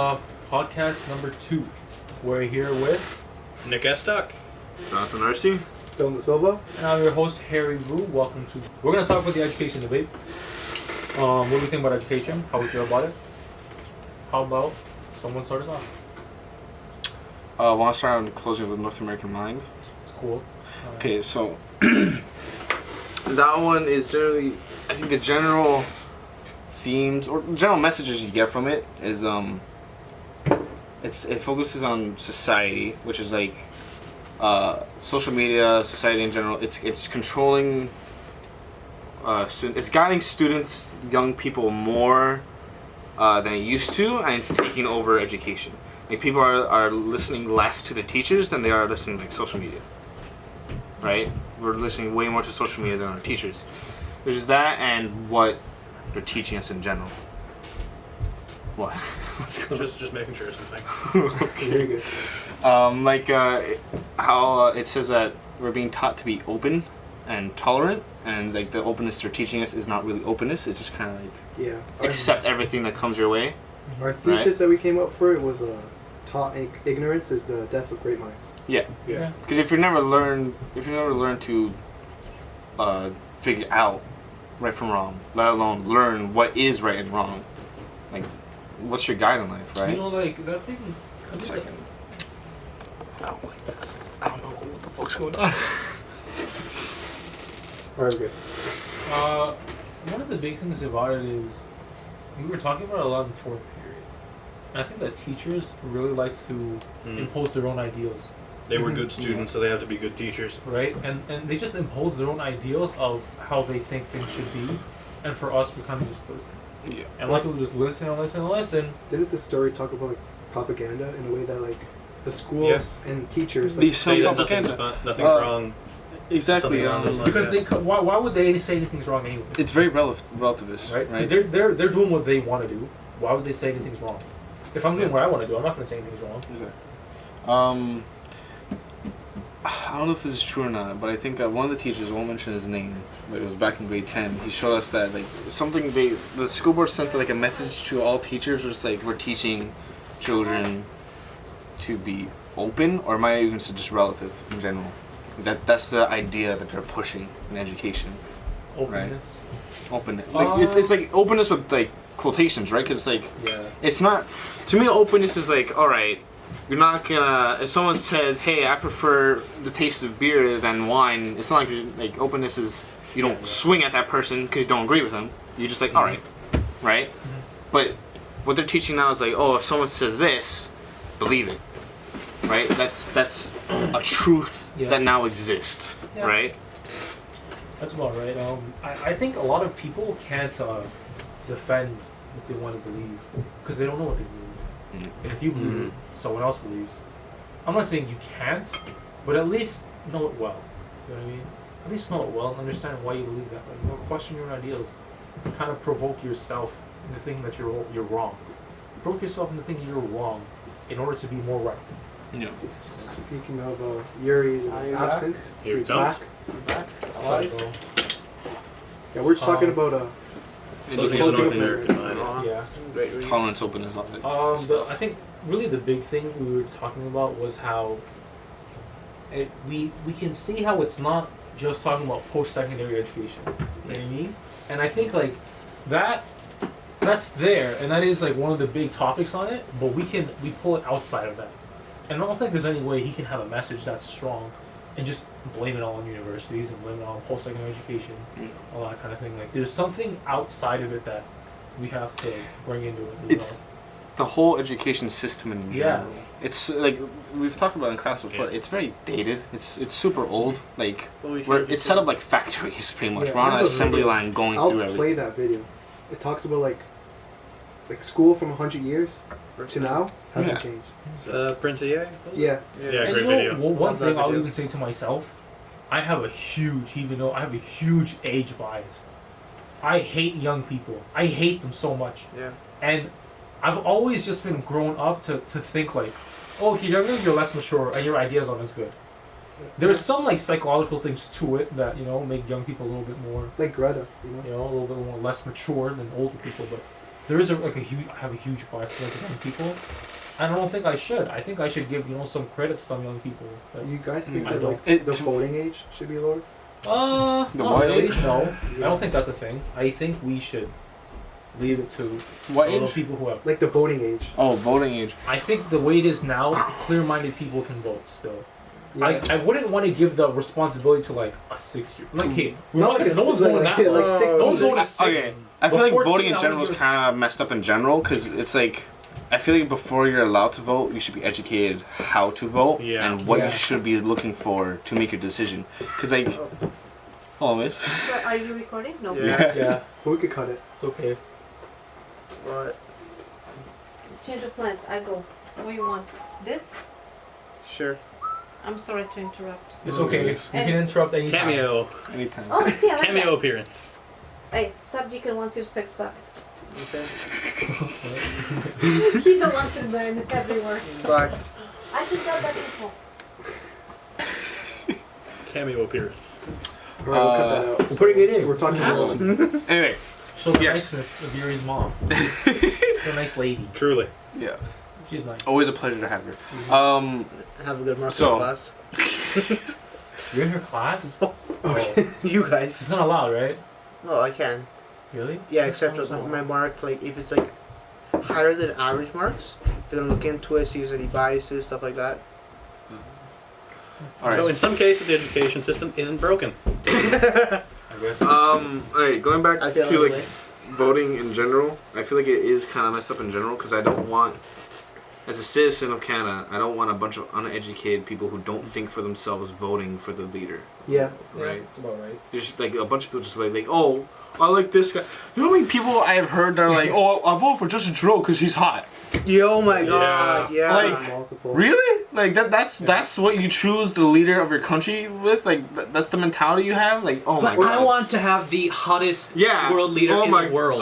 Podcast number 2. We're here with Nick Estock. Jonathan Arcee. Dylan Silva. and I'm your host Harry Wu. Welcome to. We're gonna talk about the education debate. What do we think about education? How we feel about it? How about someone start us off? I want to start on the closing of the North American Mind. It's cool. Okay, so that one is generally, I think the general themes or general messages you get from it is it focuses on society, which is like social media, society in general. It's controlling. It's guiding students, young people more than it used to, and it's taking over education. Like people are listening less to the teachers than they are listening to like social media. Right? We're listening way more to social media than our teachers. There's just that and what they're teaching us in general. What? Just making sure it's the thing. Okay. Very good. How it says that we're being taught to be open and tolerant, and like the openness they're teaching us is not really openness. It's just kind of like accept everything that comes your way. Our thesis that we came up for it was taught ignorance is the death of great minds. Yeah. Yeah. Because if you never learn to figure out right from wrong, let alone learn what is right and wrong, like what's your guide in life, right? You know, like that thing. One second. I don't like this. I don't know what the fuck's going on. Alright, good. One of the big things about it is we were talking about it a lot in the fourth period, and I think that teachers really like to impose their own ideals. They were good students, so they have to be good teachers. Right? And they just impose their own ideals of how they think things should be, and for us, we kind of just listen. Yeah. And like we just listen and listen and listen. Didn't the story talk about like propaganda in a way that like the schools and teachers They like, say that Nothing's wrong. Exactly. Something along those lines. Because why would they say anything's wrong anyway? It's very relativist, Right? right? Because they're doing what they want to do. Why would they say anything's wrong? If I'm doing what I want to do, I'm not going to say anything's wrong. Exactly. I don't know if this is true or not, but I think one of the teachers, I won't mention his name, but it was back in grade 10, he showed us that like something the school board sent like a message to all teachers, just like we're teaching children to be open, or am I even just relative in general? That's the idea that they're pushing in education. Openness. Right? Openness. Like it's like openness with like quotations, right? Because like it's not. To me, openness is like, all right, you're not gonna. If someone says, "Hey, I prefer the taste of beer than wine," it's not like openness is you don't swing at that person because you don't agree with them. You're just like, all right, right? But what they're teaching now is like, oh, if someone says this, believe it. Right? That's a truth that now exists, right? That's about right. I think a lot of people can't defend what they want to believe because they don't know what they believe. And if you believe it, someone else believes. I'm not saying you can't, but at least know it well. You know what I mean? At least know it well and understand why you believe that. Like, question your own ideals. Kind of provoke yourself into thinking that you're wrong. Provoke yourself into thinking you're wrong in order to be more right. Yeah. Speaking of Yuri's absence, Here he's he comes. back. Yeah, we're just talking about Closing of the North American Mind. Yeah. Tolerance, openness, all that. I think really the big thing we were talking about was how we can see how it's not just talking about post-secondary education. You know what I mean? And I think like that's there, and that is like one of the big topics on it. But we pull it outside of that, and I don't think there's any way he can have a message that's strong and just blame it all on universities and blame it all on post-secondary education, all that kind of thing. Like there's something outside of it that we have to bring into it. It's the whole education system in general. It's like we've talked about in class before. It's very dated. It's super old. Like it's set up like factories pretty much. We're on an assembly line going through everything. I'll play that video. It talks about like school from 100 years to now hasn't changed. Prince of Yay? Yeah. Yeah, and great you know, video. One thing I'll even say to myself, I have a huge age bias. I hate young people. I hate them so much. Yeah. And I've always just been grown up to think like, oh, you're younger, you're less mature, and your ideas aren't as good. There's some like psychological things to it that make young people a little bit more like Greta, a little bit more less mature than older people. But there is like a huge, I have a huge bias against young people, and I don't think I should. I think I should give some credit to some young people. You guys think I that don't. like the voting age should be lowered? The not what really. age? No, I don't think that's a thing. I think we should leave it to What little age? people who have. Like the voting age. Oh, voting age. I think the way it is now, clear-minded people can vote still. Yeah. I wouldn't want to give the responsibility to like a 6-year. Like, hey, we're Not not like a no one's six- going like- that. yeah, like low. 6 No one's going to to 6. Okay. I feel But like 14, voting in I would general is give kind of messed up in general because it's like I feel like before you're allowed to vote, you should be educated how to vote Yeah. and what Yeah. you should be looking for to make your decision. Because like, always. So are you recording? No. Yeah. Yeah, But we could cut it. it's okay. What? Change of plans. I go. What do you want? This? Sure. I'm sorry to interrupt. It's okay. You can It's- interrupt anytime. Cameo. Anytime. Oh, see, I like Cameo that. appearance. Hey, Subdeacon wants your sex pack. Okay. He's a wanted man everywhere. Bye. I just got that info. Cameo appearance. Alright, we'll cut that out. We're putting it in. We're talking about Anyway, Show the Yes. niceness of Yuri's mom. She's a nice lady. Truly. yeah, She's nice. always a pleasure to have her. Have a good marketing So- class. You're in her class? Okay. You guys. This isn't allowed, right? No, I can. Really? Yeah, except Sounds that so my mark, like, if it's like higher than average marks, they're gonna look into it, see if there's any biases, stuff like that. all right. So in some cases, the education system isn't broken. I guess. All right. Going back I feel to that like way. voting in general, I feel like it is kind of messed up in general because I don't want, as a citizen of Canada, I don't want a bunch of uneducated people who don't think for themselves voting for the leader. Yeah. Right. It's about right. There's just like a bunch of people just like, oh, I like this guy. You know how many people I have heard that are like, oh, I'll vote for Justin Trudeau because he's hot. Yo, my god, yeah. Like- Multiple. Really? Like that's what you choose the leader of your country with? Like that's the mentality you have? Like, oh my But god. I want to have the hottest Yeah. world leader Oh in my- the world.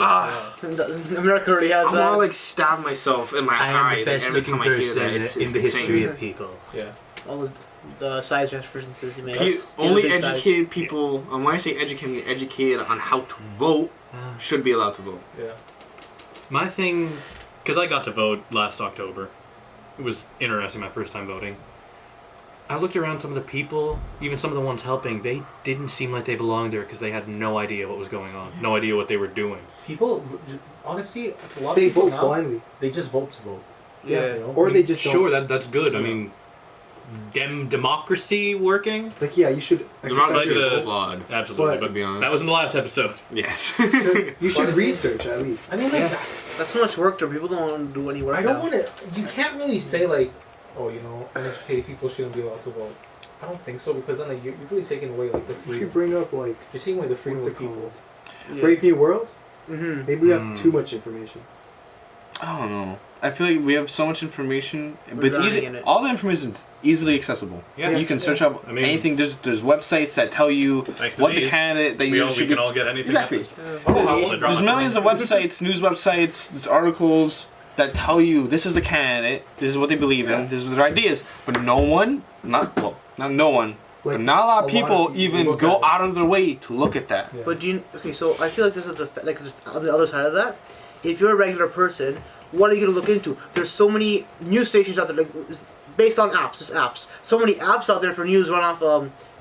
America already has I that. want to like stab myself in my I eye am the best every looking time I hear person that. It's in the insane. history of people. Yeah. All the size references you make. Only Big size. educated people, and when I say educated, educated on how to vote, should be allowed to vote. Yeah. My thing, because I got to vote last October. It was interesting, my first time voting. I looked around some of the people, even some of the ones helping, they didn't seem like they belonged there because they had no idea what was going on. No idea what they were doing. People, honestly, a lot of They people vote now, blindly. they just vote to vote. Yeah. You know? Or they just Sure, don't. that's good. I mean, democracy working? Like, yeah, you should. Democracy like is the- flawed. Absolutely, But- To be honest. that was in the last episode. Yes. You should research at least. I mean, like, That's too much work though. People don't want to do any work. I don't now. want to. You can't really say like, oh, you know, uneducated people shouldn't be allowed to vote. I don't think so because then like, you're really taking away like the If you freedom. bring up like You're taking away the freedoms what's of it people. called? Yeah. Brave New World, Mm-hmm. maybe we have too much information. I don't know. I feel like we have so much information, but We're it's drowning easy. in it. All the information is easily accessible. Yeah. You can search up I mean- anything. There's websites that tell you Thanks to what the these, candidate that we you all, should we can be. all get anything. Exactly. Oh, There's millions of websites, news websites, there's articles that tell you this is the candidate, this is what they believe in, this is their ideas, but no one, not no one, Like, but not a lot of a lot people of people even look go at it. out of their way to look at that. Yeah. But do you? Okay, so I feel like this is like on the other side of that. If you're a regular person, what are you gonna look into? There's so many news stations out there, like it's based on apps. Just apps. So many apps out there for news run off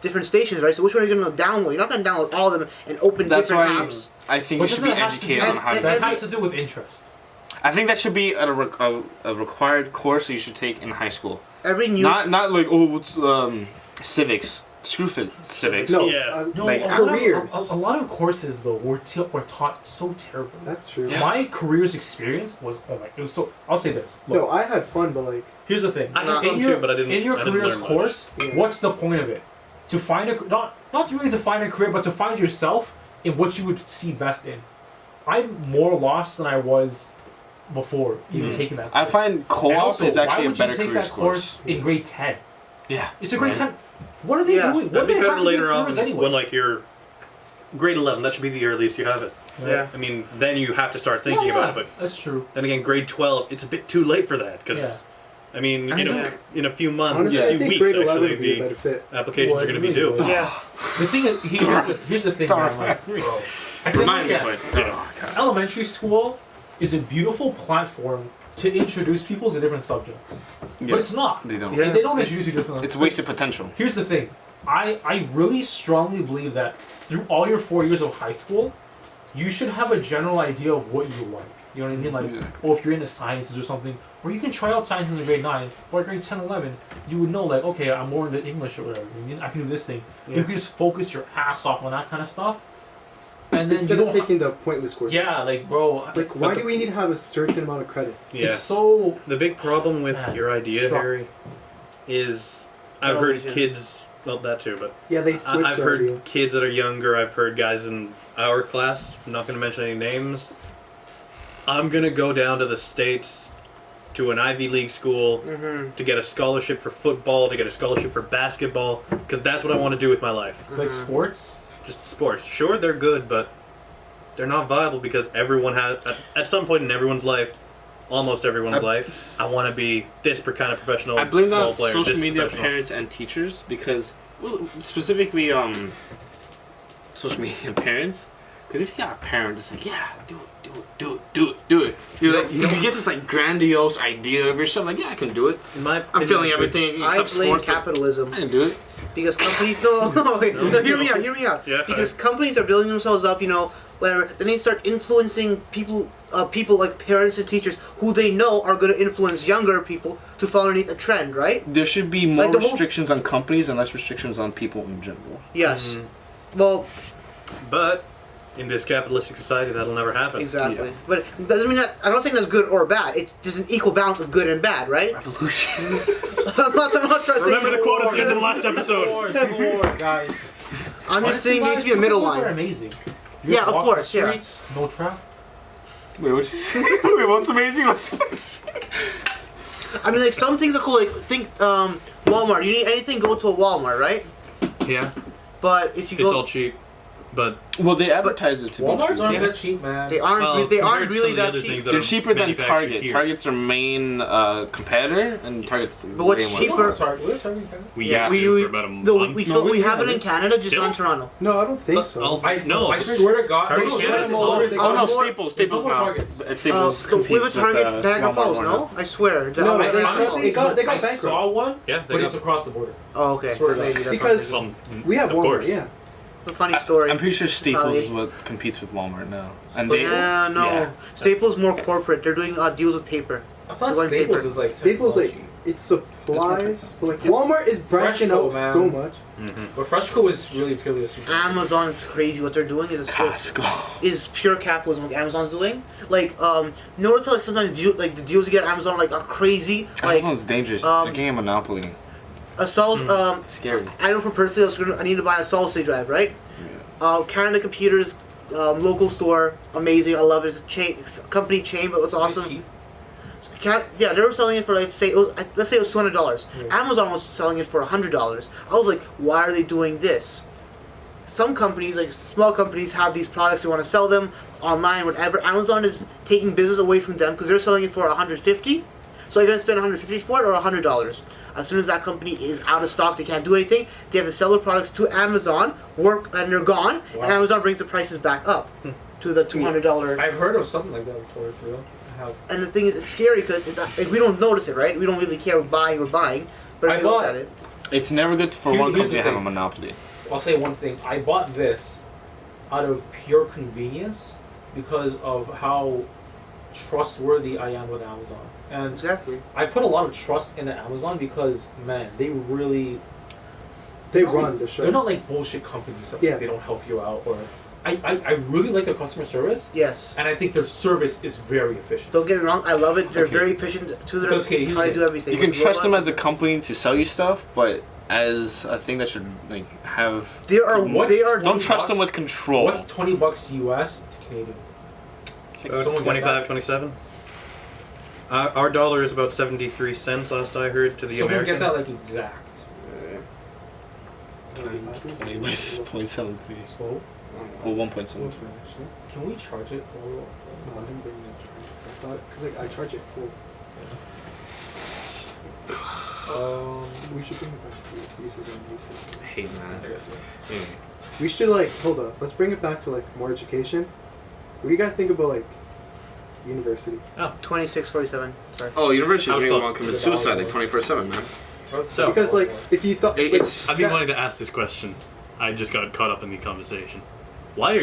different stations, right? So which one are you gonna download? You're not gonna download all of them and open That's different why apps. I think But you should be doesn't that have to educated do- on how to. and- That every- has to do with interest. I think that should be a required course that you should take in high school. Every news. Not like what's civics. Screw civics. No, Yeah. No, Like, a, careers. lot of, a lot of courses though were taught so terribly. That's true. My career's experience was it was so. I'll say this. Look, No, I had fun, but like, here's the thing. I had In fun your, too, but I didn't. in your I didn't career's learn much. course, Yeah. what's the point of it? To find a not really to find a career, but to find yourself in what you would see best in. I'm more lost than I was before even taking that course. I find And co-op also, is why actually a would better you take careers that course in grade 10? Yeah. It's a grade Right. 10. What are they Yeah. doing? What That'd do be they have better to do later with on careers anyway? when like you're grade 11. That should be the earliest you have it. Yeah. I mean, then you have to start thinking Yeah, about it. But that's true. then again, grade 12, it's a bit too late for that because. Yeah. I mean, I in a few months, honestly, a I few think weeks, grade 11 actually, would be a the better fit. applications Well, are going to it be really due. would. Yeah. The thing is, here's the thing, man. Like, I can Remind look me, at but Yeah. oh, God. elementary school. is a beautiful platform to introduce people to different subjects. Yeah. But it's not. They don't. Yeah. They don't introduce you to different. It's wasted potential. Here's the thing. I really strongly believe that through all your 4 years of high school, you should have a general idea of what you like. You know what I mean? Like, Exactly. or if you're into sciences or something, or you can try out sciences in grade 9 or grade 10, 11, you would know, like, okay, I'm more into English or whatever. I mean, I can do this thing. Yeah. You can just focus your ass off on that kind of stuff. And then Instead you of don't taking the pointless courses. yeah, like, bro. Like, why do we need to have a certain amount of credits? Yeah. It's so. The big problem with Man, your idea, shocked. Harry, is I've heard Television. kids. Well, that too, but Yeah, they switched I've heard already. kids that are younger. I've heard guys in our class. I'm not going to mention any names. I'm going to go down to the States to an Ivy League school Mm-hmm. to get a scholarship for football, to get a scholarship for basketball, because that's what I want to do with my life. Like sports? Just sports. Sure, they're good, but they're not viable because everyone has, at some point in everyone's life, almost everyone's life, I want to be this kind of professional I blame ball that player. social this media professional. parents and teachers because, well, specifically, social media parents. Because if you got a parent that's like, yeah, do it. You're like, you get this like grandiose idea of yourself, like, yeah, I can do it. In my I'm opinion, feeling everything I except blame sports. Like, capitalism I can do it. because companies no, hear me out. Yeah. Because companies are building themselves up, whatever. Then they start influencing people like parents and teachers who they know are going to influence younger people to follow underneath a trend, right? There should be more Like the whole- restrictions on companies and less restrictions on people in general. Yes. Mhm. Well, But in this capitalistic society, that'll never happen. exactly. Yeah. But it doesn't mean that I'm not saying that's good or bad. It's just an equal balance of good and bad, right? Revolution. I'm not trying to Remember say. the quote at the end of the last episode. Wars, guys. I'm just saying there needs to be a Honestly, middle guys, some line. are amazing. You Yeah, just of walk course, the yeah. streets, no traffic. Wait, what'd you say? Wait, what's amazing? What's I mean, like some things are cool. Like think Walmart. You need anything, go to a Walmart, right? Yeah, But if you it's go, all cheap. But Well, they advertise it to be Walmart's cheap. aren't Yeah. that cheap, man. they aren't. well, they compared aren't to some really of the that other cheap. things that They're are cheaper than manufactured Target. here. Target's their main competitor, and Target's. But what's way more cheaper- expensive. We're talking Canada. We Yeah. used We- to we- for about a No, month. we No, still we we have it have in it. Canada, just Still? not in Toronto. No, I don't think But so. no, I swear to God, Target no, Canada's no, all no, over. no, Oh no, no, Staples there's no now. more Targets. Staples We competes have a Target with Niagara Walmart Falls, right no? now. I swear. No, I, they- honestly, they got I bankrupt. saw one, Yeah, they but got- it's across the border. Oh, okay. Swear to God. Maybe that's Because- not Well, We have of Walmart, course. yeah. it's a funny story. I'm pretty sure Staples Probably. is what competes with Walmart now. And Staples? they Yeah, no. Yeah. Staples more corporate. They're doing deals with paper. I thought One Staples paper. is like Staples, like, technology. it's supplies. But, like, Walmart is branching Freshco, out man. so much. Mhm. But Freshco is really a super. Amazon is crazy. What they're doing Costco. is pure capitalism. What Amazon's doing, like, notice how like sometimes like the deals you get at Amazon like are crazy. Like Amazon's dangerous. um, They're getting a monopoly. a solid. It's scary. I know for personally, I need to buy a solid state drive, right? Yeah. Canada Computers, local store, amazing. I love it. It's a chain, it's a company chain, but it's awesome. Cheap. Yeah, they were selling it for like let's say it was $200. Yeah. Amazon was selling it for $100. I was like, why are they doing this? Some companies, like small companies, have these products they want to sell them online, whatever. Amazon is taking business away from them because they're selling it for $150. So you're gonna spend $150 for it or $100. As soon as that company is out of stock, they can't do anything. They have to sell their products to Amazon, and they're gone, Wow. and Amazon brings the prices back up to the $200. I've heard of something like that before, for real. I have. And the thing is, it's scary because we don't notice it, right? We don't really care what we're buying. But if I you look bought- at it, It's never good for Here- one here's company the to have a thing. monopoly. I'll say one thing. I bought this out of pure convenience because of how trustworthy I am with Amazon. And exactly. I put a lot of trust into Amazon because, man, they really... They they're not run like- the show. They're not like bullshit companies. That Yeah. They don't help you out. Or I really like their customer service. Yes. And I think their service is very efficient. Don't get me wrong, I love it. They're Okay. very efficient to their Because, okay, here's how the they do thing. everything. You can With trust them robots. as a company to sell you stuff, but as a thing that should like have. They are. What's They are. Don't 20 trust them bucks? with control. What's $20 US? It's Canadian. Someone get 25, that? 27. Our dollar is about 73 cents last I heard to the Someone American. get that like exact. Times 20 by 0.73. Slow. Well, 1.73. Can we charge it? No, I didn't bring that charge. I thought, because like, I charge it full. We should bring it back to use it and use it. I hate math. I guess so. Anyway. We should like hold up. Let's bring it back to like more education. What do you guys think about like university. 2647. Sorry. Oh, university I is was really close. want to commit suicide like 24/7, man. So- Because like if you thought It's I've been wanting to ask this question. I just got caught up in the conversation. What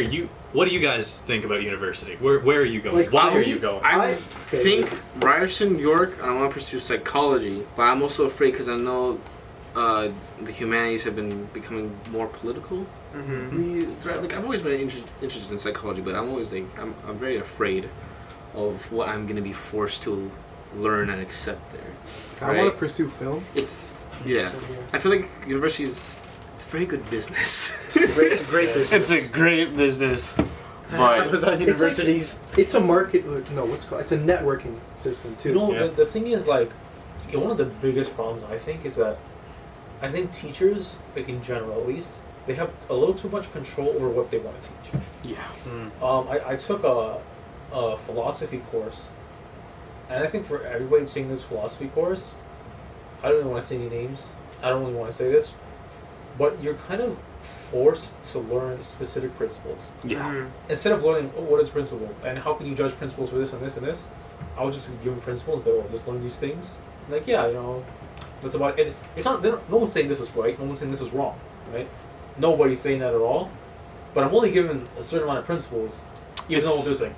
do you guys think about university? Where are you going? Like, Why for are me, you going? I okay. think Ryerson, York, I want to pursue psychology, but I'm also afraid because I know the humanities have been becoming more political. Like I've always been interested in psychology, but I'm always like I'm very afraid of what I'm gonna be forced to learn and accept there. I want to pursue film. It's yeah. I feel like university is it's a very good business. Great business. It's a great business, I was but on universities. It's a market. No, what's it called? It's a networking system too. You know, Yeah. the thing is, like, okay, one of the biggest problems I think is that I think teachers, like in general at least, they have a little too much control over what they want to teach. yeah. I took a philosophy course, and I think for everybody taking this philosophy course, I don't really want to say any names. I don't really want to say this, but you're kind of forced to learn specific principles. Yeah. Instead of learning, oh, what is principle and how can you judge principles for this and this and this, I was just given principles that will just learn these things. Like, yeah, you know, that's about it. And it's not. No one's saying this is right. No one's saying this is wrong. Right? Nobody's saying that at all. But I'm only given a certain amount of principles, even though there's like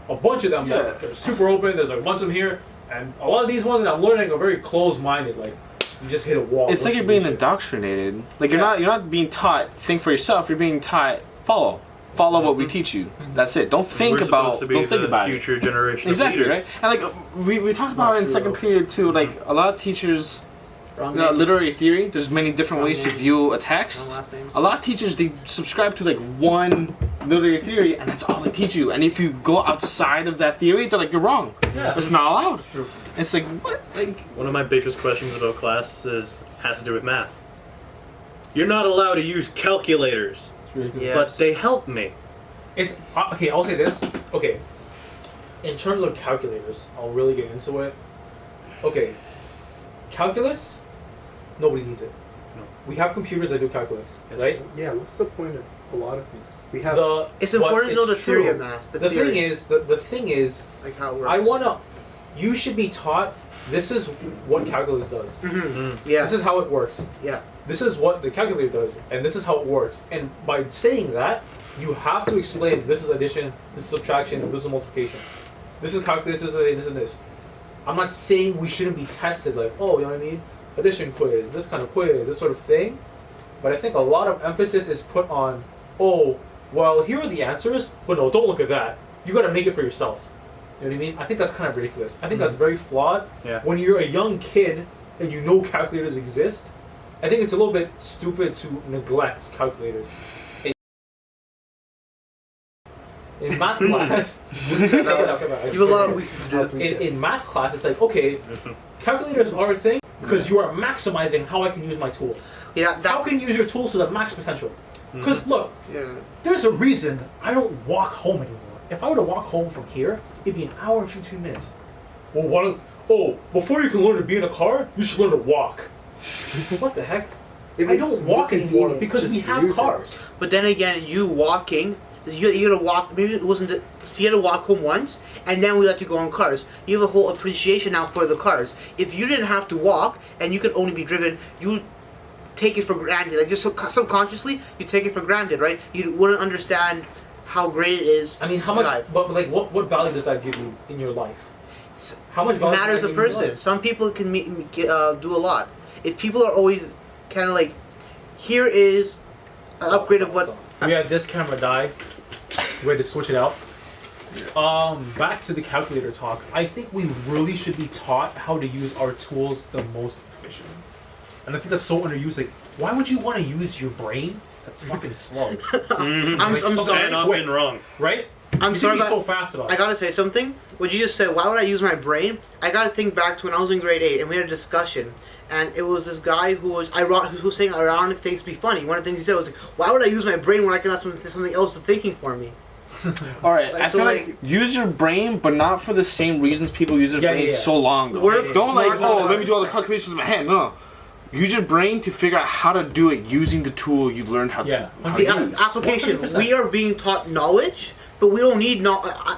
a bunch of them that are super open. There's like a bunch of them here, and a lot of these ones that I'm learning are very closed-minded. Like, you just hit a wall. It's like you're being indoctrinated. Like you're not being taught think for yourself. You're being taught follow what we teach you. That's it. Don't think We're about supposed to be don't think the about it. future generation. Exactly of leaders. right. And like we talked about it in second period too. Like a lot of teachers, Wrong you know, name. literary theory. There's many different Wrong ways to names. view a Wrong text. last names. A lot of teachers they subscribe to like one literary theory, and that's all they teach you. And if you go outside of that theory, they're like you're wrong. Yeah. It's not allowed. True. It's like what? Like One of my biggest questions about class has to do with math. You're not allowed to use calculators, It's ridiculous. Yeah. but they help me. It's okay. I'll say this. Okay, in terms of calculators, I'll really get into it. Okay, calculus, nobody needs it. No. We have computers that do calculus, right? Yeah, what's the point of a lot of things? We have It's but important to know the it's theory true. of math. The theory, thing is, like how it works. I wanna. You should be taught. This is what calculus does. Yeah. This is how it works. Yeah. This is what the calculator does, and this is how it works. And by saying that, you have to explain this is addition, this is subtraction, and this is multiplication. This is calculus, this is this and this. I'm not saying we shouldn't be tested like, oh, you know what I mean? Addition quiz, this kind of quiz, this sort of thing. But I think a lot of emphasis is put on, oh, well, here are the answers, but no, don't look at that. You gotta make it for yourself. You know what I mean? I think that's kind of ridiculous. I think that's very flawed. Yeah. When you're a young kid and you know calculators exist, I think it's a little bit stupid to neglect calculators. In math class, You have a lot of weaknesses to do. in math class, it's like, okay, calculators are a thing because you are maximizing how I can use my tools. Yeah. How That. can you use your tools to the max potential? Because look, Yeah. there's a reason I don't walk home anymore. If I were to walk home from here, it'd be an hour and 15 minutes. Well, why don't? Oh, before you can learn to be in a car, you should learn to walk. What the heck? if I it's don't walk more anymore convenient, because we just have use it. cars. But then again, you walking, you had to walk. Maybe it wasn't. So you had to walk home once, and then we let you go on cars. You have a whole appreciation now for the cars. If you didn't have to walk and you could only be driven, you would take it for granted. Like just subconsciously, you take it for granted, right? You wouldn't understand how great it is. I mean, how to much? drive. But like, what value does that give you in your life? How much It value matters does the that give you in your person. life? Some people can do a lot. If people are always kind of like, here is an upgrade of what. We had this camera die. We had to switch it out. Back to the calculator talk. I think we really should be taught how to use our tools the most efficient. And I think that's so underused. Like, why would you want to use your brain? That's fucking slow, I'm sorry. And I've been wrong. right? I'm You sorry. should be But so fast about I it. gotta say something. What you just said, why would I use my brain? I gotta think back to when I was in grade 8 and we had a discussion. And it was this guy who was who was saying ironic things to be funny. One of the things he said was, like, why would I use my brain when I can have something else to thinking for me? all right, Like, I so, feel like- like use your brain, but not for the same reasons people use their Yeah, brain yeah. so long ago. Work Don't like, smart, oh, not let me do all the hard. calculations in my head. No, use your brain to figure out how to do it using the tool you learned how Yeah. to. How The to use. application. 100%. We are being taught knowledge, but we don't need I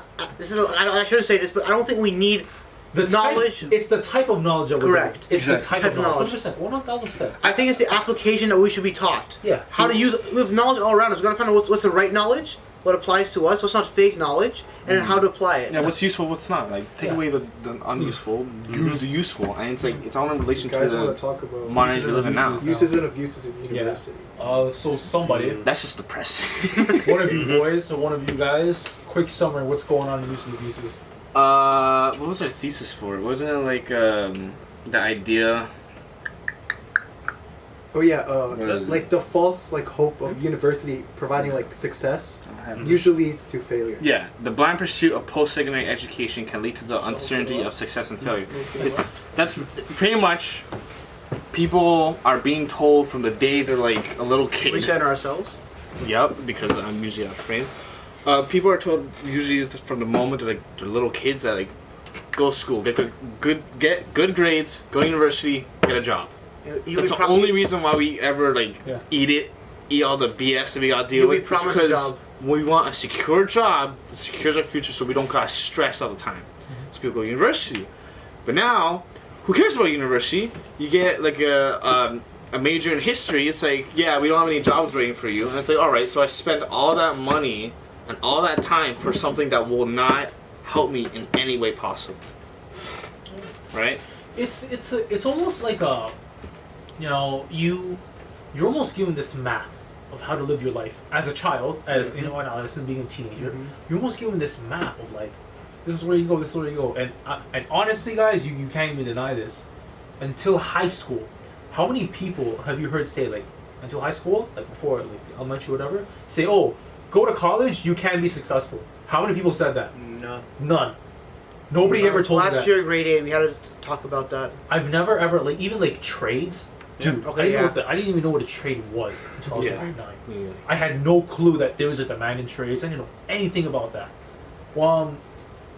shouldn't say this, but I don't think we need The knowledge. Type, it's the type of knowledge that we're Correct. doing. It's Exactly. the type of knowledge. 100%. 1,000%. I think it's the application that we should be taught. Yeah. How to use we have knowledge all around us. We gotta find out what's the right knowledge, what applies to us, what's not fake knowledge, and then how to apply it. Yeah, what's useful, what's not. Like, take Yeah. away the unuseful, use the useful, and it's like it's all in relation You guys to want to the talk about modern age uses we and live in now. abuses. uses and abuses of Yeah. university? So somebody, That's just depressing. one of you boys or one of you guys, quick summary, what's going on in uses and abuses? What was our thesis for? Wasn't it like the idea? Oh yeah, What is it? like the false like hope of university providing like success Mm-hmm. usually leads to failure. Yeah, the blind pursuit of post-secondary education can lead to the uncertainty of success and failure. That's pretty much people are being told from the day they're like a little kid. We center ourselves. Yep, because I'm usually out of frame. People are told usually from the moment they're little kids that like go to school, get good grades, go to university, get a job. That's the only reason why we ever Yeah. eat all the BS that we gotta deal You'll be with. promised a Because job. we want a secure job that secures our future, so we don't got stressed all the time. So people go to university, but now who cares about university? You get like a major in history. It's like, yeah, we don't have any jobs waiting for you, and it's like, all right, so I spent all that money and all that time for something that will not help me in any way possible. Right? It's almost like a, you're almost given this map of how to live your life as a child, as you know, an adolescent, being a teenager. You're almost given this map of like, this is where you go, this is where you go, and honestly, guys, you can't even deny this. Until high school, how many people have you heard say like, until high school, like before like elementary or whatever, say, oh, go to college, you can be successful. How many people said that? None. Nobody ever told me Last that. year, grade 8, we had to talk about that. I've never ever like even like trades, dude. Okay, I didn't know yeah. I didn't even know what a trade was until I was in Yeah. grade 9. Yeah. I had no clue that there was a demand in trades. I didn't know anything about that.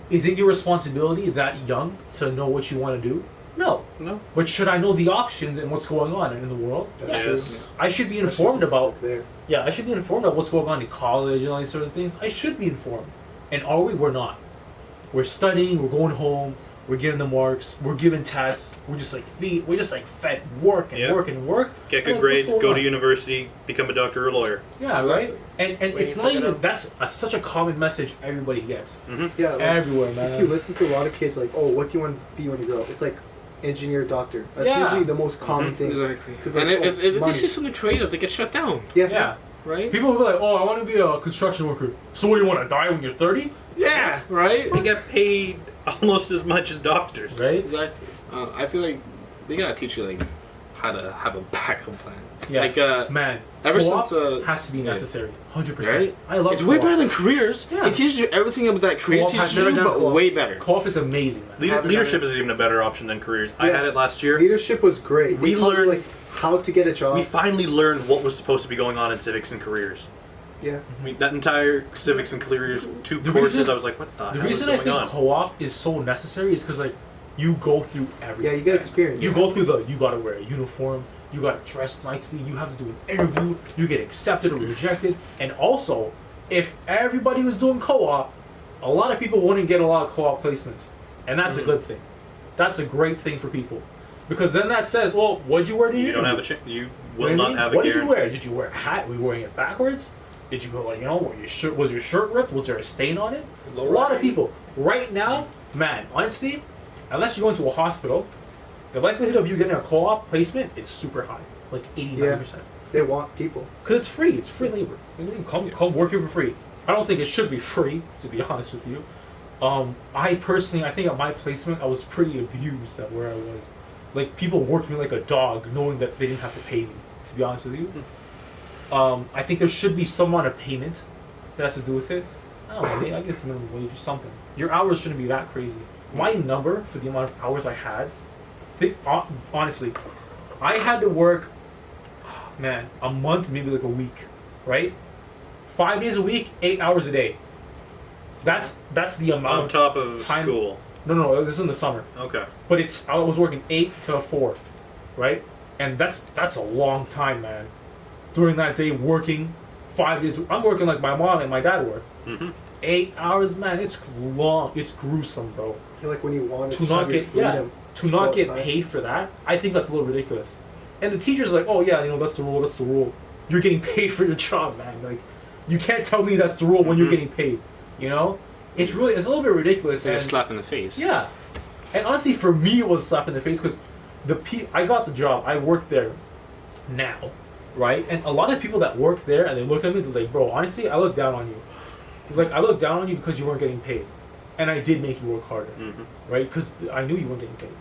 Is it your responsibility that young to know what you want to do? No. But should I know the options and what's going on in the world? Yes. I should be informed about. there. Yeah, I should be informed about what's going on in college and all these sort of things. I should be informed. And are we? We're not. We're studying. We're going home. We're getting the marks. We're giving tests. We're just like fed work and Yeah. work and work. Get good Like, grades, what's going go on? to university, become a doctor or a lawyer. Yeah, right. And it's you not fuck it even up. that's such a common message everybody gets Yeah, like, everywhere, if man. you listen to a lot of kids like, oh, what do you want to be when you grow up? It's like engineer, doctor. That's Yeah. usually the most common thing. Exactly. 'Cause, And like, if they money. say something creative, they get shut down. Yeah. Right? People will be like, "Oh, I want to be a construction worker." So, what do you want to die when you're 30? Yeah. Right? They get paid almost as much as doctors. Right? Exactly. I feel like they gotta teach you like how to have a backup plan. Yeah. Like Man, ever co-op since has to be yeah. necessary. 100%. right? I love It's way co-op. better than careers. Yeah. It teaches you everything about that career. It Co-op teaches has you, never done but co-op. way better. Co-op is amazing, man. Haven't Leadership done is even a better option than careers. I Yeah. had it last year. Leadership was great. We They taught you, learned- like how to get a job. We finally learned what was supposed to be going on in civics and careers. yeah. That entire civics and careers, two The courses, reason- I was like, what the The hell is reason I going think on? co-op is so necessary is because like you go through everything. Yeah, you get experience. You go through you gotta wear a uniform, you gotta dress nicely, you have to do an interview, you get accepted or rejected, and also, if everybody was doing co-op, a lot of people wouldn't get a lot of co-op placements, and that's a good thing. That's a great thing for people, because then that says, well, what'd you wear to You don't have a You will not have a What did guarantee. you wear? Did you wear a hat? Were you wearing it backwards? Did you go like was your shirt ripped? Was there a stain on it? A lot of people right now, man. Honestly, unless you go into a hospital, the likelihood of you getting a co-op placement is super high, like 89%. They want people. Cause it's free. It's free labor. You can come work here for free. I don't think it should be free, to be honest with you. I personally, I think at my placement, I was pretty abused at where I was. Like people worked me like a dog, knowing that they didn't have to pay me. To be honest with you, I think there should be some amount of payment that has to do with it. I don't know. Maybe I guess minimum wage or something. Your hours shouldn't be that crazy. My number for the amount of hours I had, honestly, I had to work, man, a month, maybe like a week, right? 5 days a week, 8 hours a day. That's the amount On of top of time- school. No, this is in the summer. Okay. But I was working 8 to 4, right? And that's a long time, man. During that day, working 5 days. I'm working like my mom and my dad work. Mm-hmm. 8 hours, man. It's long. It's gruesome, bro. I feel like when you want To not get to not get outside. paid for that, I think that's a little ridiculous. And the teacher's like, oh yeah, that's the rule. That's the rule. You're getting paid for your job, man. Like, you can't tell me that's the rule when you're getting paid. It's a little bit ridiculous. It's like a And slap in the face. yeah, and honestly, for me, it was a slap in the face because I got the job. I work there now, right? And a lot of people that work there and they look at me, they're like, bro, honestly, I look down on you. Like, I look down on you because you weren't getting paid, and I did make you work harder, right? Because I knew you weren't getting paid,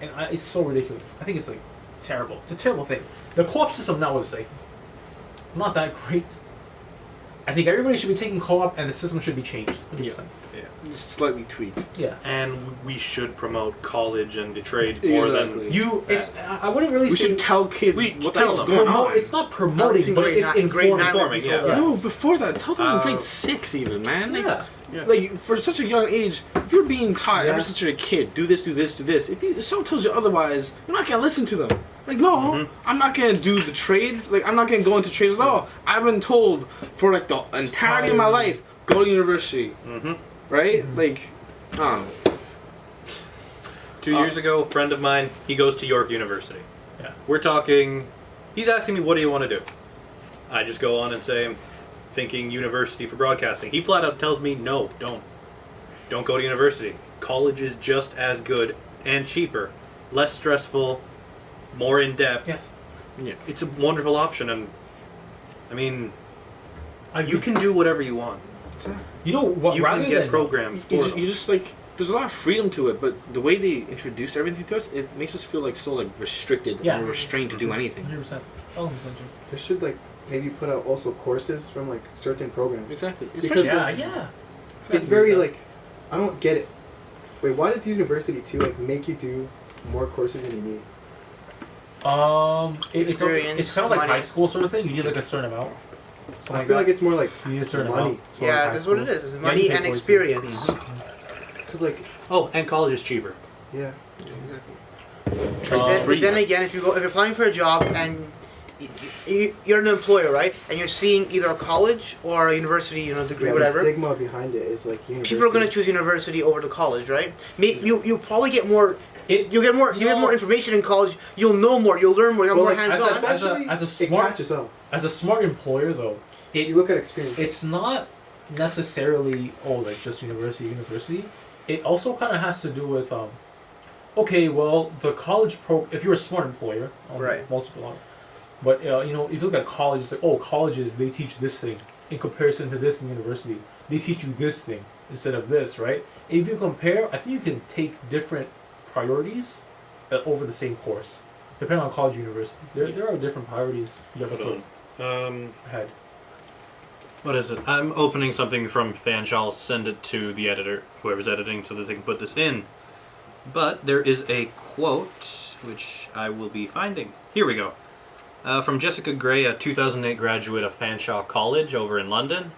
and it's so ridiculous. I think it's like terrible. It's a terrible thing. The co-op system now is like not that great. I think everybody should be taking co-op, and the system should be changed. 100%. Just slightly tweaked. Yeah. And we should promote college and the trades more Exactly. than It's. I wouldn't really We say should tell kids We what tell the hell's them. going promote. on. It's not promoting, in but grade it's nine- in grade informing. nine, informing, yeah. Yeah. No, before that, tell them in Um, grade 6 even, man. Like, Yeah. like for such a young age, if you're being taught Yeah. ever since you're a kid, do this, do this, do this. If someone tells you otherwise, you're not gonna listen to them. Like, no, I'm not gonna do the trades. Like, I'm not gonna go into trades at all. I've been told for like the entirety of my tired. life, go to university, Mm-hmm. right? Like, I don't know. 2 years ago, a friend of mine, he goes to York University. Yeah. We're talking, he's asking me, what do you want to do? I just go on and say, I'm thinking university for broadcasting. He flat out tells me, no, don't. Don't go to university. College is just as good and cheaper, less stressful, more in-depth. Yeah. Yeah. It's a wonderful option, and I mean, I you can do whatever you want. You know what? You rather can get than programs for them. You just like, there's a lot of freedom to it, but the way they introduce everything to us, it makes us feel like so like restricted Yeah. and restrained to do anything. 100%. Oh, They should like maybe put out also courses from like certain programs. Exactly. Because yeah. It's very like, I don't get it. Wait, why does university too like make you do more courses than you need? Experience, It's kind of like money. high school sort of thing. You need like a certain amount. Something I feel like that. it's more like You need a certain money. amount. So Yeah, like high that's what it school. is. It's Yeah, money you pay and for it, too. experience. because like Oh, and college is cheaper. yeah. But then again, if you're applying for a job and you're an employer, right, and you're seeing either a college or a university, degree, Yeah, whatever. the stigma behind it is like university. People are going to choose university over the college, right? You probably get more. It- You'll get more. you You get know- more information in college. You'll know more. You'll learn more. You'll have Well, more like, hands on. as a It smart catches up. as a smart employer though, You look at experience. it's not necessarily just university. It also kind of has to do with okay, well, the college if you're a smart employer, Right. most people are, but if you look at college, it's like, colleges, they teach this thing in comparison to this in university. They teach you this thing instead of this, right? If you compare, I think you can take different priorities over the same course, depending on college and university. There are different priorities you have to Hold put on. ahead. What is it? I'm opening something from Fanch. I'll send it to the editor, whoever's editing, so that they can put this in. But there is a quote, which I will be finding. Here we go. From Jessica Gray, a 2008 graduate of Fanshawe College over in London.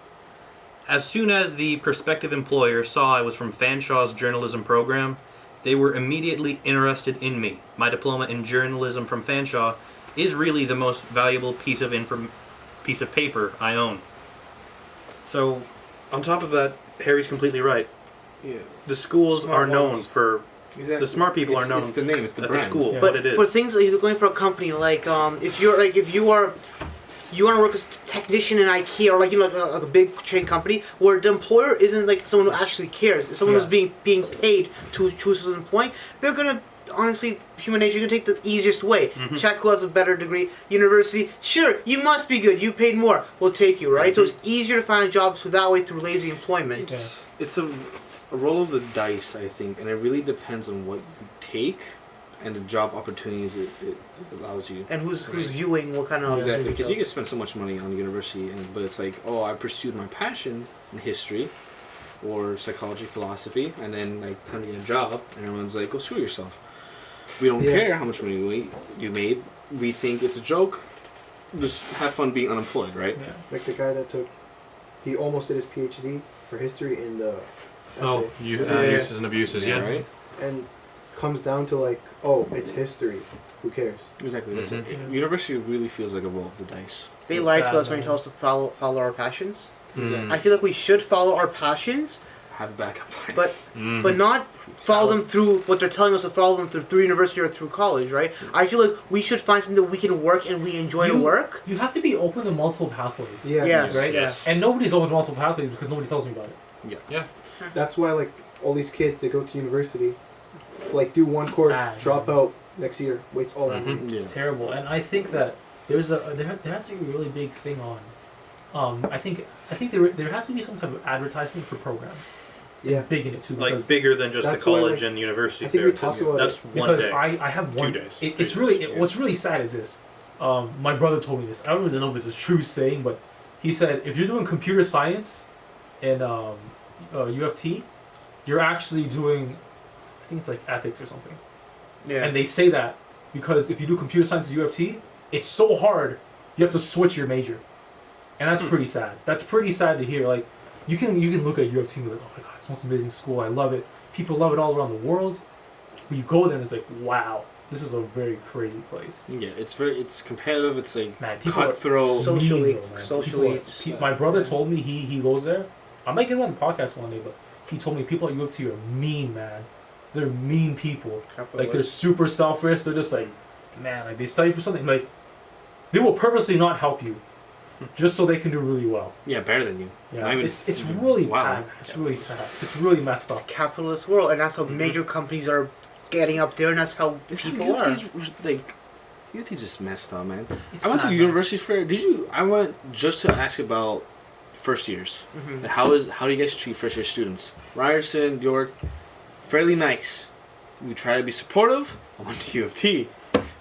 As soon as the prospective employer saw I was from Fanshawe's journalism program, they were immediately interested in me. My diploma in journalism from Fanshawe is really the most valuable piece of paper I own. So, on top of that, Harry's completely right. Yeah. The schools Smart are known ones. for Exactly. the smart people are known It's the name. It's the at brand. the school. Yeah. What But it is. for things like you're going for a company like if you want to work as a technician in IKEA or like a big chain company where the employer isn't like someone who actually cares, it's someone who's being paid to choose an employee, they're gonna honestly, human nature, you're gonna take the easiest way. Check who has a better degree. University, sure, you must be good. You paid more, we'll take you, right? So it's easier to find jobs that way through lazy employment. It's a roll of the dice, I think, and it really depends on what you take and the job opportunities it allows you. And who's viewing what kind of Exactly, because you can spend so much money on university, but it's like, oh, I pursued my passion in history or psychology, philosophy, and then like time to get a job, and everyone's like, go screw yourself. We don't care how much money you made. We think it's a joke. Just have fun being unemployed, right? Yeah. Like the guy that he almost did his PhD for history in the essay. Uses and abuses, yeah. Right? And comes down to like, oh, it's history. Who cares? Exactly. That's Mhm. it. University really feels like a roll of the dice. They It's lie to sad, us when they man. tell us to follow our passions. Mm. I feel like we should follow our passions, Have a backup plan. but Mhm. but not follow them through what they're telling us to follow them through university or through college, right? I feel like we should find something that we can work and we enjoy to work. You have to be open to multiple pathways. Yeah. Yes, Right? yes. And nobody's open to multiple pathways because nobody tells me about it. That's why like all these kids they go to university, like do one course, Sad, drop man. out next year, waste all that Mhm. money. It's terrible, and I think that there has to be a really big thing on. I think there has to be some type of advertisement for programs. Yeah. Big in it too, Like because bigger than just the That's why, college like, and university I think fair. we talked 'cause about that's it. one because day. I have one. 2 days, It's 3 really days, yeah. what's really sad is this. My brother told me this. I don't even know if it's a true saying, but he said if you're doing computer science in UFT, you're actually doing, I think it's like ethics or something. Yeah. And they say that because if you do computer science at UFT, it's so hard you have to switch your major, and that's pretty sad. That's pretty sad to hear. Like you can look at UFT and be like, oh my god, it's the most amazing school. I love it. People love it all around the world. But you go there and it's like, wow, this is a very crazy place. Yeah, it's competitive. It's like Man, people are cutthroat. So- Socially- mean, though, man. socially, People my brother told me he goes there. I might get him on the podcast one day, but he told me people at UFT are mean, man. They're mean people. Like they're super selfish. They're just like, man, like they study for something. Like they will purposely not help you, just so they can do really well. Yeah, better than you. Yeah, Not even- it's really wow. bad. It's really sad. It's really messed up. Capitalist world, and that's how major companies are getting up there, and that's how people are. Like, UFT's just messed up, man. It's I went to sad, the man. university fair. Did you? I went just to ask about first years. Mhm. Like, how do you guys treat first year students? Ryerson, York, fairly nice. We try to be supportive. I went to UFT.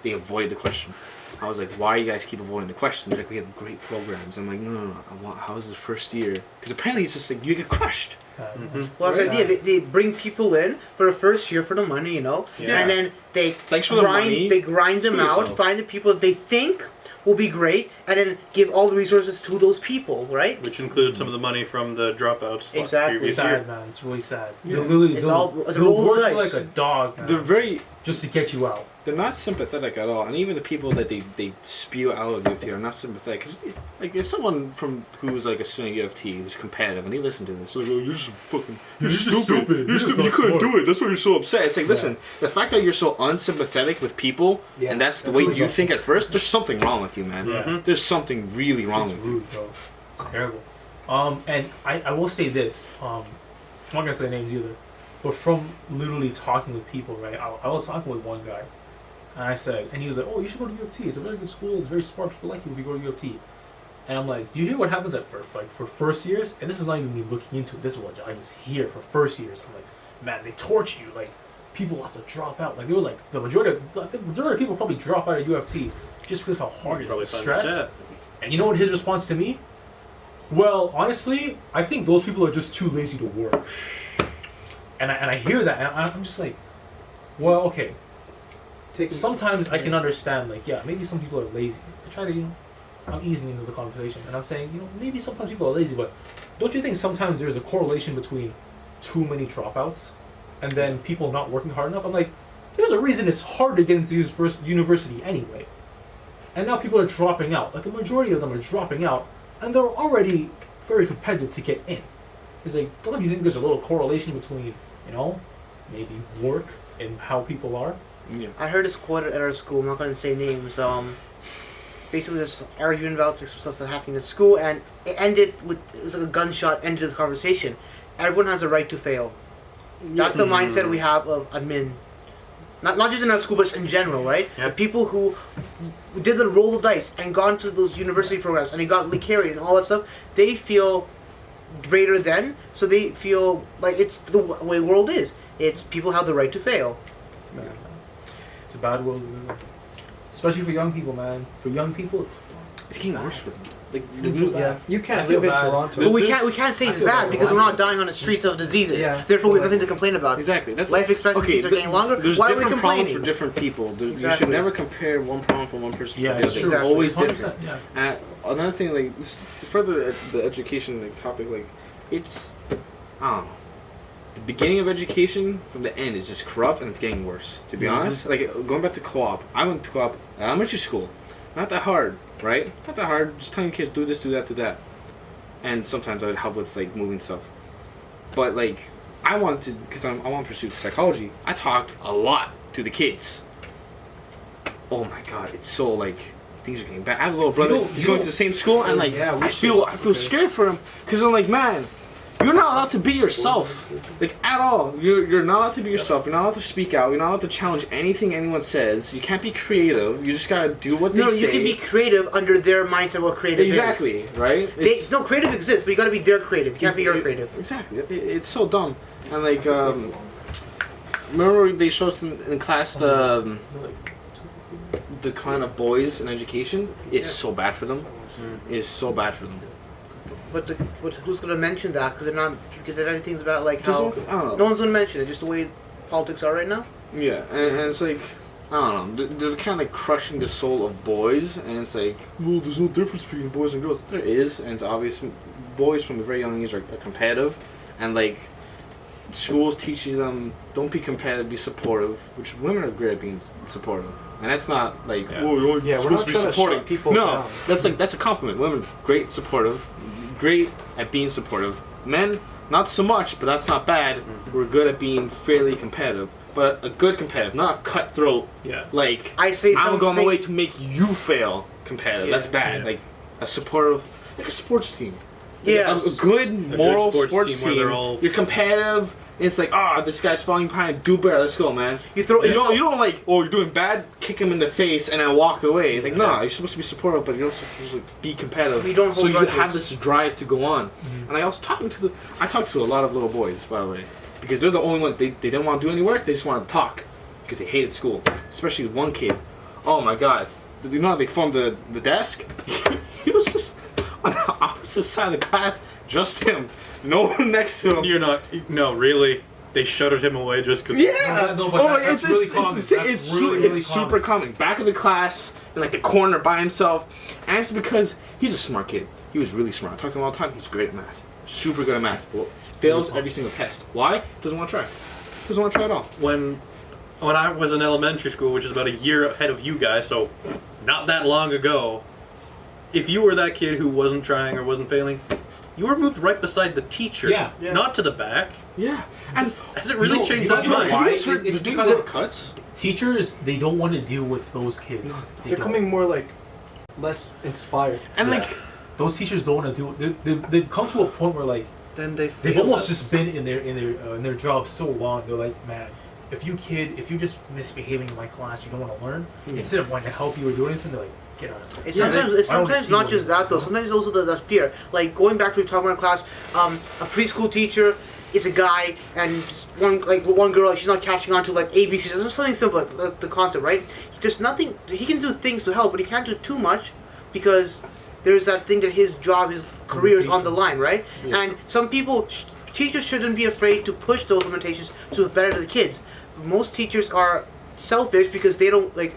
They avoid the question. I was like, why you guys keep avoiding the question? They're like, we have great programs. I'm like, no. How is the first year? Because apparently it's just like you get crushed. Mhm. Well, that's the Right. idea. They bring people in for the first year for the money, you know, Yeah. and then they Thanks for the money. They grind them Screw out, yourself. find the people that they think will be great, and then give all the resources to those people, right? Which includes some of the money from the dropouts. Exactly. Previous It's sad, year. man. It's really sad. Yeah. They'll literally It's they'll, all- it's a they'll roll of work the you like dice. a dog, man, They're very. just to get you out. They're not sympathetic at all, and even the people that they spew out of UFT are not sympathetic. 'Cause, like, if someone who's like a student at UFT who's competitive and he listened to this, like, oh, you're just fucking, you're You're just stupid, stupid. you're You're stupid, not you couldn't smart." do it. That's why you're so upset. It's like, listen, the fact that you're so unsympathetic with people, Yeah, and that's the that's way really you awesome. think at first, there's something wrong with you, man. Yeah. Mhm. There's something really wrong It's with you. rude, bro. It's terrible. And I will say this. I'm not gonna say names either, but from literally talking with people, right? I was talking with one guy, and I said, and he was like, "Oh, you should go to UFT. It's a very good school. It's very smart. People like you if you go to UFT." And I'm like, "Do you hear what happens at for first years?" And this is not even me looking into it. This is what I just hear for first years. I'm like, "Man, they torch you. Like, people have to drop out. Like, they were like the majority of people probably drop out of UFT just because of how hard it is. Probably The find the stress." stat. And you know what his response to me? Well, honestly, I think those people are just too lazy to work. And I hear that, and I'm just like, well, okay. Sometimes I can understand, like, yeah, maybe some people are lazy. I try to, I'm easing into the conversation, and I'm saying, maybe sometimes people are lazy, but don't you think sometimes there's a correlation between too many dropouts and then people not working hard enough? I'm like, there's a reason it's hard to get into this first university anyway. And now people are dropping out. Like, the majority of them are dropping out, and they're already very competitive to get in. It's like, don't you think there's a little correlation between, maybe work and how people are? Yeah. I heard this quote at our school. I'm not going to say names. Basically, just arguing about some stuff that happened at school, and it ended with it was like a gunshot ended the conversation. Everyone has a right to fail. That's the mindset we have of admin. Not just in our school, but just in general, right? Yeah. The people who did the roll the dice and gone to those university programs and they got carried and all that stuff, they feel greater than, so they feel like it's the way the world is. It's people have the right to fail. It's bad, man. It's a bad world we live in. Especially for young people, man. For young people, it's fun. It's getting worse for them. Like, It's the- yeah. You I can't feel live in bad. Toronto. But we This- can't say I it's feel bad bad. because we're not dying on the streets of diseases. Yeah. Therefore, we have nothing to complain about. exactly. That's Life expectancies are getting longer. There's Why are we different problems complaining? for different people. You Exactly. should never compare one problem from one person Yeah, to the it's other. true. It's Exactly. always 100%, different. yeah. Another thing, like further the education like topic, like it's I don't know. The beginning of education from the end is just corrupt and it's getting worse. To be honest, like going back to co-op, I went to co-op elementary school, not that hard. right? Not that hard. Just telling kids do this, do that, do that. And sometimes I would help with like moving stuff. But like, I wanted, because I want to pursue psychology, I talked a lot to the kids. Oh my god, it's so like, things are getting bad. I have a little brother, he's going to the same school, and like, Yeah, I feel scared for him, because I'm like, man, you're not allowed to be yourself, like, at all. You're not allowed to be yourself, you're not allowed to speak out, you're not allowed to challenge anything anyone says, you can't be creative, you just gotta do what they say. No, you can be creative under their mindset what creative exactly, is. right? No, creative exists, but you gotta be their creative. You can't be your creative. Exactly. It's so dumb. And like, remember they showed us in class the decline of boys in education? It's so bad for them. It's so bad for them. But who's gonna mention that? Because they're not. Because everything's about like how I don't know. no one's gonna mention it. Just the way politics are right now. Yeah, and it's like, I don't know. They're kind of like crushing the soul of boys, and it's like, well, there's no difference between boys and girls. There is, and it's obvious. Boys from a very young age are competitive, and like, schools teaching them don't be competitive, be supportive. Which women are great at being supportive, and that's not like oh Yeah, we're supposed not to be trying to supporting shut people No, down. that's a compliment. Women great supportive, great at being supportive. Men not so much, but that's not bad. We're good at being fairly competitive, but a good competitive, not a cutthroat. Yeah. Like I say I'm going my something- way to make you fail competitive. Yeah. That's bad. Yeah. Like a supportive, like a sports team. Yeah. A good moral sports sports team where they're all- You're competitive. And it's like, this guy's falling behind. Do better. Let's go, man. You throw. You don't like, you're doing bad. Kick him in the face and then walk away. Like, no, you're supposed to be supportive, but you're also supposed to be competitive. You don't so hold you grudges. have this drive to go on. And I was talking to I talked to a lot of little boys, by the way, because they're the only ones they didn't want to do any work. They just wanted to talk because they hated school. Especially one kid. Oh my god, you know how they formed the desk? He was just on the opposite side of the class, just him, no one next to him. You're not. No, really. They shuttered him away just because. Yeah. No, but that's really common. That's really super common. common. Back of the class, in like the corner by himself, and it's because he's a smart kid. He was really smart. I talk to him all the time. He's great at math. Super good at math. Well, fails every single test. Why? Doesn't want to try. Doesn't want to try at all. When I was in elementary school, which is about a year ahead of you guys, so not that long ago, if you were that kid who wasn't trying or wasn't failing, you were moved right beside the teacher. Yeah. not to the back. Yeah. And Has it really changed that you know much? why? It's It's because because of cuts. teachers, they don't want to deal with those kids. They They're don't. coming more like less inspired. And Yeah. like, Those teachers don't want to do. They've come to a point where like Then they. they've fail almost us. just been in their job so long. They're like, man, if you just misbehaving in my class, you don't want to learn. Instead of wanting to help you or do anything, they're like, get out of here. It's Yeah, sometimes I it's don't sometimes see not what just you're that though. doing. Sometimes it's also the fear. Like going back to what we talked about in class, a preschool teacher is a guy and just one girl, like, she's not catching on to like ABC. There's something simple, like the concept, right? There's nothing he can do things to help, but he can't do too much because there's that thing that his job, his career is on the line, right? Yeah. And some people, teachers shouldn't be afraid to push those limitations to better to the kids. Most teachers are selfish because they don't like.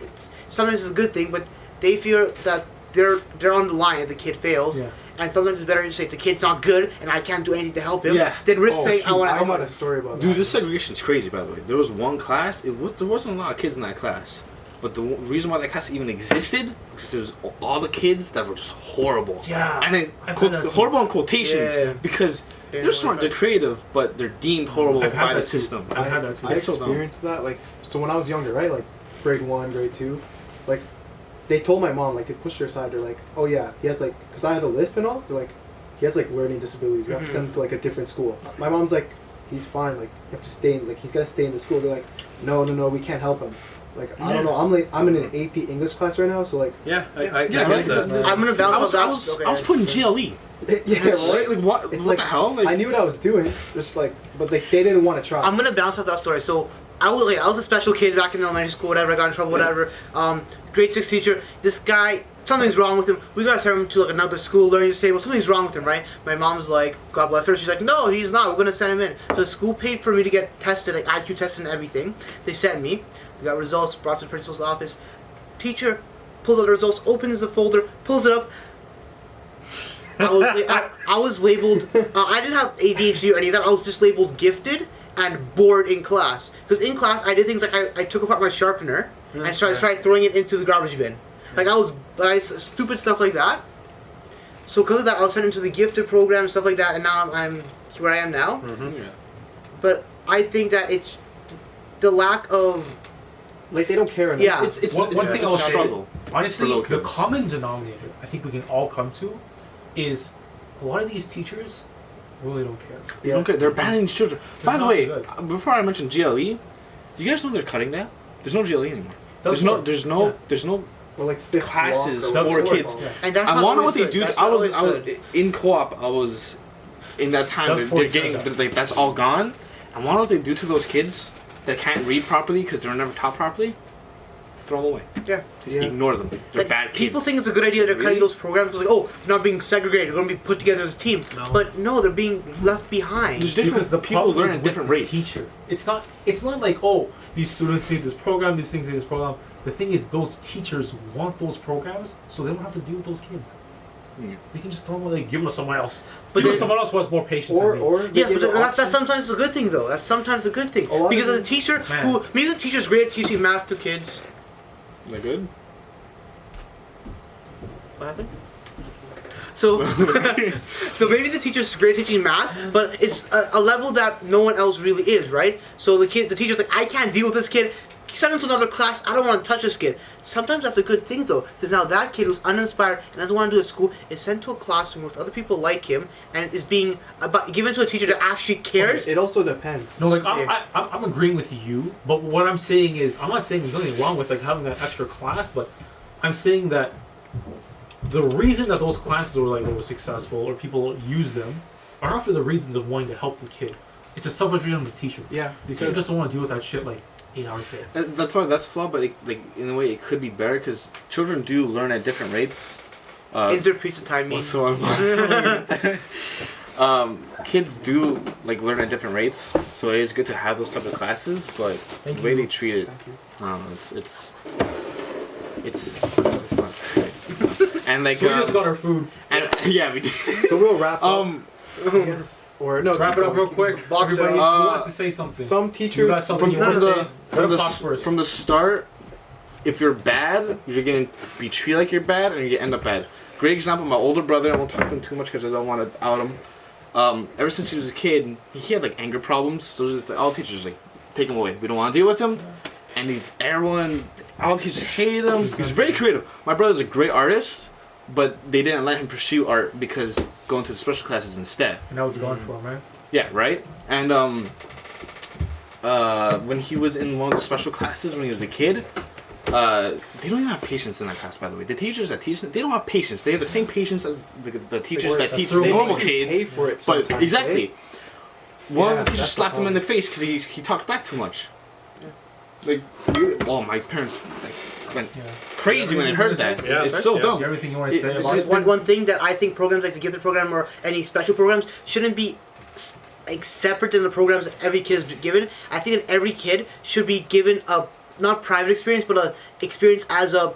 Sometimes it's a good thing, but they fear that they're on the line if the kid fails. Yeah. And sometimes it's better to say the kid's not good and I can't do anything to help him. Yeah. Than risk saying shoot, I I want got a story about dude, that. this segregation is crazy. By the way, there was one class. There wasn't a lot of kids in that class. But the reason why that class even existed because it was all the kids that were just horrible. Yeah. And then I've had that too. horrible in quotations Yeah. because Yeah, they're smart, they're creative, but they're deemed horrible I've had by the that too. system. I've had that too. I It's so dumb. experienced that, like, so when I was younger, right, like, grade 1, grade 2, like, they told my mom, like, they pushed her aside, they're like, oh yeah, he has, like, because I had a lisp and all, they're like, he has, like, learning disabilities, we have to send him to, like, a different school. My mom's like, he's fine, like, you have to stay in, like, he's got to stay in the school. They're like, no, we can't help him. Like, I don't know, I'm in an AP English class right now, so, like, Yeah, I Yeah, get right. that. I'm gonna bounce I off was, that. I was, okay. I was putting GLE. yeah, Right? Like what? It's What like, the hell? Like, I knew what I was doing, just, like, but, like, they didn't want to try. I'm gonna bounce off that story. So I was a special kid back in elementary school, whatever. I got in trouble, whatever. Grade 6 teacher. This guy, something's wrong with him. We gotta send him to like another school, learning disabled. Something's wrong with him, right? My mom's like, God bless her. She's like, no, he's not. We're gonna send him in. So the school paid for me to get tested, like IQ tested and everything. They sent me. We got results brought to the principal's office. Teacher pulls out the results, opens the folder, pulls it up. I was labeled. I didn't have ADHD or any of that. I was just labeled gifted and bored in class. Because in class, I did things like I took apart my sharpener and started throwing it into the garbage bin. Like stupid stuff like that. So because of that, I was sent into the gifted program, stuff like that, and now I'm where I am now. Yeah. But I think that it's the lack of Like they don't care enough. Yeah. It's One thing I was was struggle. honestly, little the kids. common denominator I think we can all come to is a lot of these teachers really don't care. They don't care. They're banning these children. By the not way, good. before I mention GLE, you guys know they're cutting that? There's no GLE anymore. That's There's no Or like fifth classes block or for whatever kids. it's called. and that's I not want to know always what they good. do. That's I not was always good. in co-op. I was in that time. Doug They're Ford getting said that. like that's all gone. I want to know what they do to those kids that can't read properly because they were never taught properly. Throw them away. Yeah. Just Yeah. ignore them. They're Like, bad kids. people think it's a good idea they're cutting Really? those programs because, like, oh, they're not being segregated, they're going to be put together as a team. No. But no, they're being left behind. There's different Because the people problem learn is at with different the rates. teacher. It's not like, oh, these students need this program, these things need this program. The thing is, those teachers want those programs, so they don't have to deal with those kids. Yeah. They can just throw them away, give them to someone else. But Give them to then- someone else who has more patience Or than me. or they Yes, give but an that's option. sometimes a good thing, though. That's sometimes a good thing. A lot Because of as a teacher Man. maybe the teacher's great at teaching math to kids. They're good. What happened? So, so maybe the teacher's great at teaching math, but it's a level that no one else really is, right? So the teacher's like, I can't deal with this kid. Send him to another class. I don't want to touch this kid. Sometimes that's a good thing, though, because now that kid who's uninspired and doesn't want to do it at school is sent to a classroom with other people like him and is being given to a teacher that actually cares. Okay, it also depends. No, like Yeah. I'm agreeing with you, but what I'm saying is I'm not saying there's nothing wrong with like having that extra class, but I'm saying that the reason that those classes were like successful or people use them are not for the reasons of wanting to help the kid. It's a selfish reason of the teacher. Yeah, The teacher just don't want to deal with that shit like 8 hours a day. That's why that's flawed, but like in a way it could be better because children do learn at different rates. Is there a piece of time mean? Kids do like learn at different rates, so it is good to have those type of classes. But Thank the way you. they treat it, Thank you. I don't know, it's not great. And like So we just got our food. and yeah, we did. So we'll wrap up. Or no, Wrap keep it up going. real quick. Box it Everybody up. who wants to say something. Some You teachers got something you want to say? Let them talk first. From the start, if you're bad, you're gonna be treated like you're bad, and you end up bad. Great example, my older brother. I won't talk to him too much because I don't want to out him. Ever since he was a kid, he had like anger problems. So just, all teachers like take him away. We don't want to deal with him. And all teachers hated him. He's very creative. My brother's a great artist, but they didn't let him pursue art because going to the special classes instead. And that was gone for him, man. Yeah, right. And when he was in one of the special classes when he was a kid, they don't even have patience in that class. By the way, the teachers that teach them, they don't have patience. They have the same patience as the teachers that teach They normal make you kids. pay for it But sometimes, exactly, one Yeah, of the teachers that's slapped the him in the face because he talked back too much. Like, oh, my parents went crazy when they heard that. Yeah, It's so yeah. dumb. Everything you want to say It's about just it? One thing that I think programs like the gifted program or any special programs shouldn't be like separate in the programs that every kid is given. I think that every kid should be given a not private experience but a experience as a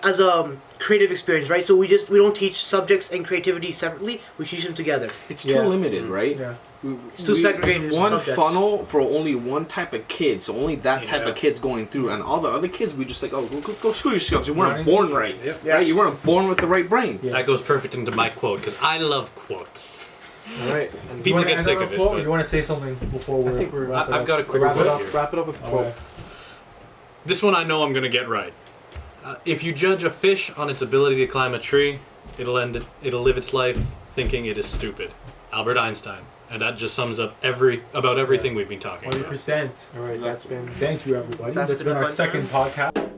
as a creative experience, right? So we don't teach subjects and creativity separately. We teach them together. It's too Yeah. limited, right? Yeah. It's too segregated There's one subjects. funnel for only one type of kid, so only that type Yeah. of kid's going through, and all the other kids we just like, oh, go screw yourselves. You weren't Right. born right, Yeah. right? You weren't born with the right brain. Yeah. That goes perfect into my quote because I love quotes. All right. And People You wanna get end sick on a of it, quote, or but- you want to say something before I we're... think we're wrapping I've up. got a quick wrap it quote up. here. Wrap it up with a Okay. quote. This one I know I'm gonna get right. If you judge a fish on its ability to climb a tree, it'll live its life thinking it is stupid. Albert Einstein. And that just sums up about everything we've been talking about. 100%. All right, that's been. Thank you, everybody. That's That's been been a our fun second podcast.